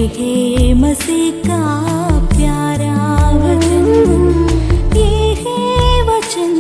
है मसीह का प्यारा वचन, ये है वचन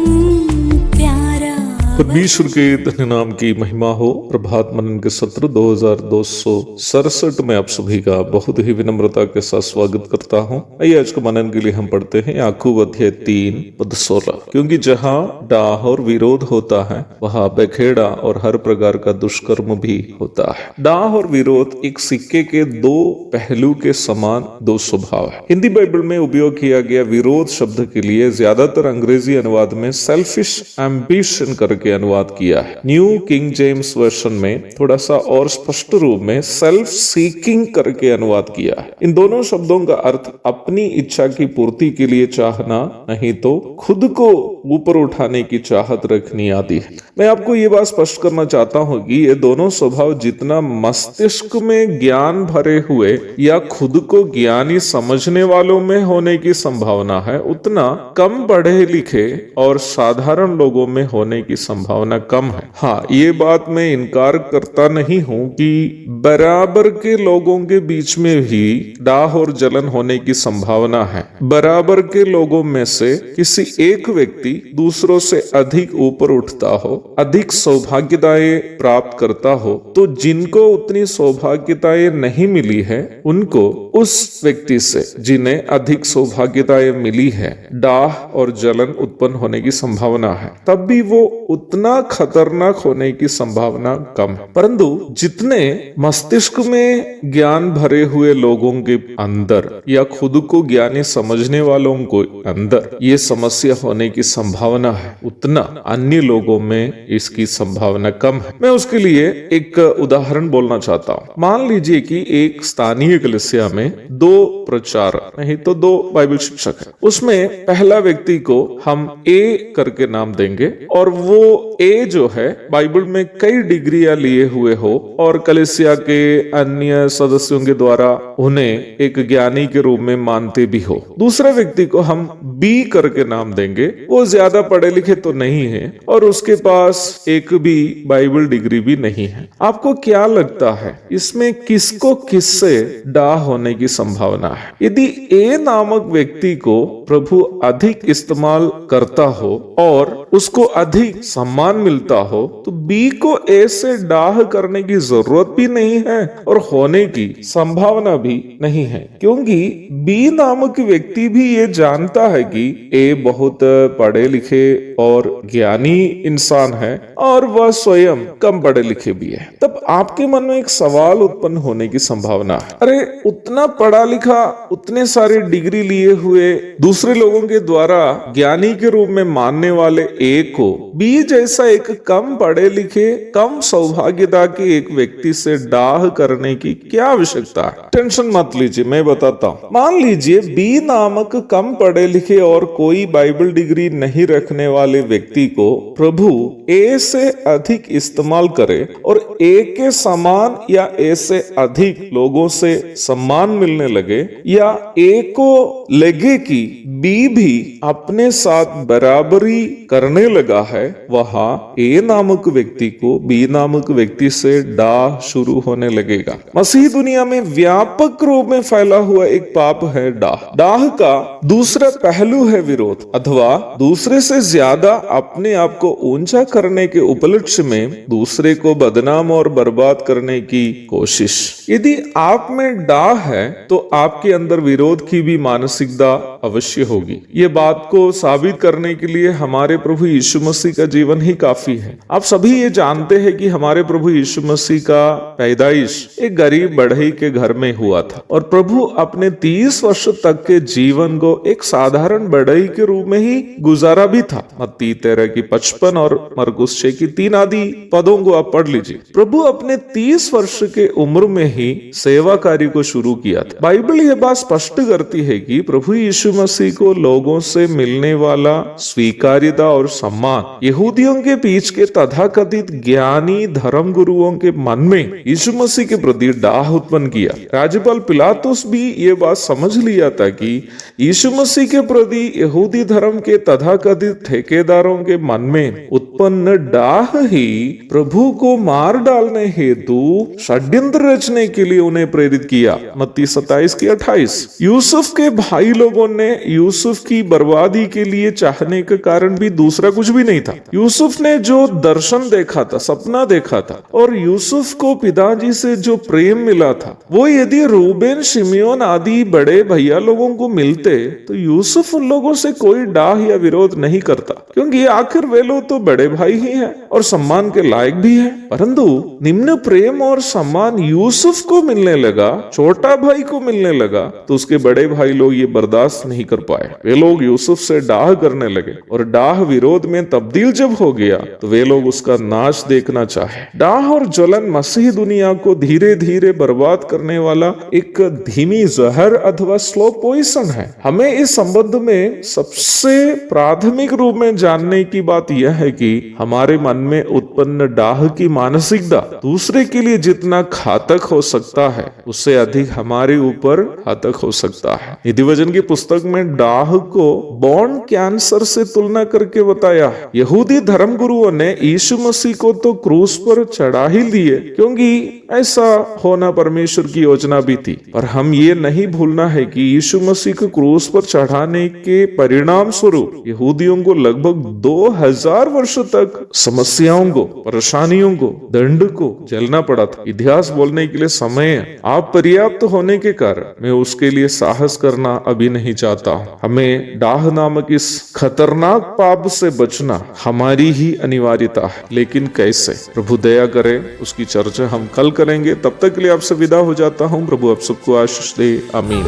प्यारा। परमेश्वर के धन्य नाम की महिमा हो। प्रभात मनन के सत्र 2267 में आप सभी का बहुत ही विनम्रता के साथ स्वागत करता हूं। आइए आज के मनन के लिए हम पढ़ते हैं याकूब अध्याय 3 पद 16। क्योंकि जहां डाह और विरोध होता है वहां बखेड़ा और हर प्रकार का दुष्कर्म भी होता है। डाह और विरोध एक सिक्के के दो पहलू के समान दो स्वभाव है। हिंदी बाइबल में उपयोग किया गया विरोध शब्द के लिए ज्यादातर अंग्रेजी अनुवाद में सेल्फिश एम्बिशन करके अनुवाद किया है। न्यू किंग जेम्स वर्जन में थोड़ा सा और स्पष्ट रूप में सेल्फ सीकिंग करके अनुवाद किया है। इन दोनों शब्दों का अर्थ अपनी इच्छा की पूर्ति के लिए चाहना, नहीं तो खुद को ऊपर उठाने की चाहत रखनी आदि है। मैं आपको ये बात स्पष्ट करना चाहता हूँ कि ये दोनों स्वभाव जितना मस्तिष्क में ज्ञान भरे हुए या खुद को ज्ञानी समझने वालों में होने की संभावना है, उतना कम पढ़े लिखे और साधारण लोगों में होने की संभावना कम है। हाँ, ये बात मैं इनकार करता नहीं हूं कि बराबर के लोगों के बीच में भी डाह और जलन होने की संभावना है। बराबर के लोगों में से किसी एक व्यक्ति दूसरों से अधिक ऊपर उठता हो, अधिक सौभाग्यताएं प्राप्त करता हो, तो जिनको उतनी सौभाग्यताएं नहीं मिली है उनको उस व्यक्ति से जिन्हें अधिक सौभाग्यताएं मिली है डाह और जलन उत्पन्न होने की संभावना है। तब भी वो उतना खतरनाक होने की संभावना कम है। परंतु जितने मस्तिष्क में ज्ञान भरे हुए लोगों के अंदर या खुद को ज्ञानी समझने वालों को अंदर ये समस्या होने की संभावना है, उतना अन्य लोगों में इसकी संभावना कम है। मैं उसके लिए एक उदाहरण बोलना चाहता हूँ। मान लीजिए कि एक स्थानीय कलीसिया में दो प्रचारक नहीं तो दो बाइबल शिक्षक है। उसमें पहला व्यक्ति को हम ए करके नाम देंगे और वो ए जो है बाइबल में कई डिग्रियां लिए हुए हो और कलीसिया के अन्य सदस्यों के द्वारा उन्हें एक ज्ञानी के रूप में मानते भी हो। दूसरे व्यक्ति को हम बी करके नाम देंगे। वो ज्यादा पढ़े लिखे तो नहीं है और उसके पास एक भी बाइबल डिग्री भी नहीं है। आपको क्या लगता है इसमें किसको किससे डाह होने की संभावना है? यदि ए नामक व्यक्ति को प्रभु अधिक इस्तेमाल करता हो और उसको अधिक सम्मान मिलता हो तो बी को ए से डाह करने की जरूरत भी नहीं है और होने की संभावना भी नहीं है, क्योंकि बी नामक व्यक्ति भी ये जानता है कि ए बहुत पढ़े लिखे और ज्ञानी इंसान है और वह स्वयं कम पढ़े लिखे भी है। तब आपके मन में एक सवाल उत्पन्न होने की संभावना है, अरे उतना पढ़ा लिखा, उतने सारे डिग्री लिए हुए दूसरे लोगों के द्वारा ज्ञानी के रूप में मानने वाले ए को बी जैसा एक कम पढ़े लिखे, कम सौभाग्यता के एक व्यक्ति से डाह करने की क्या आवश्यकता है? टेंशन मत लीजिए, मैं बताता हूँ। मान लीजिए बी नामक कम पढ़े लिखे और कोई बाइबल डिग्री नहीं रखने वाले व्यक्ति को प्रभु ए से अधिक इस्तेमाल करे और ए के समान या ए से अधिक लोगों से सम्मान मिलने लगे या ए को लगे कि बी भी अपने साथ बराबरी करने लगा है, वहां ए नामक व्यक्ति को बी नामक व्यक्ति से डाह शुरू होने लगेगा। मसीह दुनिया में व्यापक रूप में फैला हुआ एक पाप है डाह। डाह का दूसरा पहलू है विरोध अथवा दूसरे से ज्यादा अपने आप को ऊंचा करने के उपलक्ष्य में दूसरे को बदनाम और बर्बाद करने की कोशिश। यदि आप में डाह है तो आपके अंदर विरोध की भी मानसिकता अवश्य होगी। ये बात को साबित करने के लिए हमारे प्रभु यीशु मसीह का जीवन ही काफी है। आप सभी ये जानते हैं कि हमारे प्रभु यीशु मसीह का पैदाइश एक गरीब बढ़ई के घर में हुआ था और प्रभु अपने 30 वर्ष तक के जीवन को एक साधारण बढ़ई के रूप में ही गुजारा भी था। मत्ती 13:55 और मरकुस 6:3 आदि पदों को आप पढ़ लीजिए। प्रभु अपने 30 वर्ष के उम्र में ही सेवा कार्य को शुरू किया था। बाइबल यह बात स्पष्ट करती है कि प्रभु यीशु मसीह को लोगों से मिलने वाला स्वीकार्यता और सम्मान यहूदियों के बीच के तथाकथित ज्ञानी धर्म गुरुओं के मन में यीशु मसीह के प्रति डाह उत्पन्न किया। राज्यपाल पिलातुस भी ये बात समझ लिया था कि यीशु मसीह के प्रति यहूदी धर्म के तथाकथित ठेकेदारों के मन में उत्पन्न डाह ही प्रभु को मार डालने में हेतु षड्यंत्र रचने के लिए उन्हें प्रेरित किया। मत्ती 27:28। यूसुफ के भाई लोगों ने यूसुफ की बर्बादी के लिए चाहने का कारण भी दूसरा कुछ भी नहीं था। यूसुफ ने जो दर्शन देखा था, सपना देखा था, और यूसुफ को पिताजी से जो प्रेम मिला था, वो यदि रूबेन, शिमियोन आदि बड़े भैया लोगों को मिलते तो यूसुफ उन लोगों से कोई डाह या विरोध नहीं करता, क्योंकि आखिर वे लोग तो बड़े भाई ही हैं और सम्मान के लायक भी हैं। परंतु निम्न प्रेम और सम्मान यूसुफ को मिलने लगा, छोटा भाई को मिलने लगा, तो उसके बड़े भाई लोग ये बर्दाश्त नहीं कर पाए। वे लोग यूसुफ से डाह करने लगे, और डाह विरोध में तब्दील जब हो गया तो वे लोग उसका नाश देखना चाहे। डाह और जलन मसीह दुनिया को धीरे धीरे बर्बाद करने वाला एक धीमी जहर अथवा स्लो पॉइजन है। हमें इस संबंध में सबसे प्राथमिक रूप में जानने की बात यह है कि हमारे मन में उत्पन्न डाह की मानसिकता दूसरे के लिए जितना घातक हो सकता है, उससे अधिक हमारे ऊपर घातक हो सकता है। नीतिवचन की पुस्तक में डाह को बोन कैंसर से तुलना करके बताया। यहूदी धर्मगुरुओं ने यीशु मसीह को तो क्रूस पर चढ़ा ही दिए, क्योंकि ऐसा होना परमेश्वर की योजना भी थी। पर हम ये नहीं भूलना है कि यीशु मसीह को क्रूस पर चढ़ाने के परिणाम स्वरूप यहूदियों को लगभग 2000 वर्षों तक समस्याओं को, परेशानियों को, दंड को झेलना पड़ा था। इतिहास बोलने के लिए समय आप पर्याप्त होने के कारण मैं उसके लिए साहस करना अभी नहीं चाहता। हमें डाह नामक इस खतरनाक पाप से बचना हमारी ही अनिवार्यता है, लेकिन कैसे? प्रभु दया करे, उसकी चर्चा हम कल करेंगे। तब तक के लिए आपसे विदा हो जाता हूँ। प्रभु आप सबको आशीष दे। आमीन।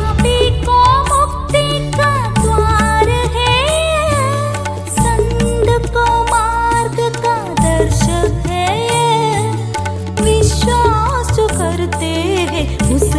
विश्वास जो करते हैं उस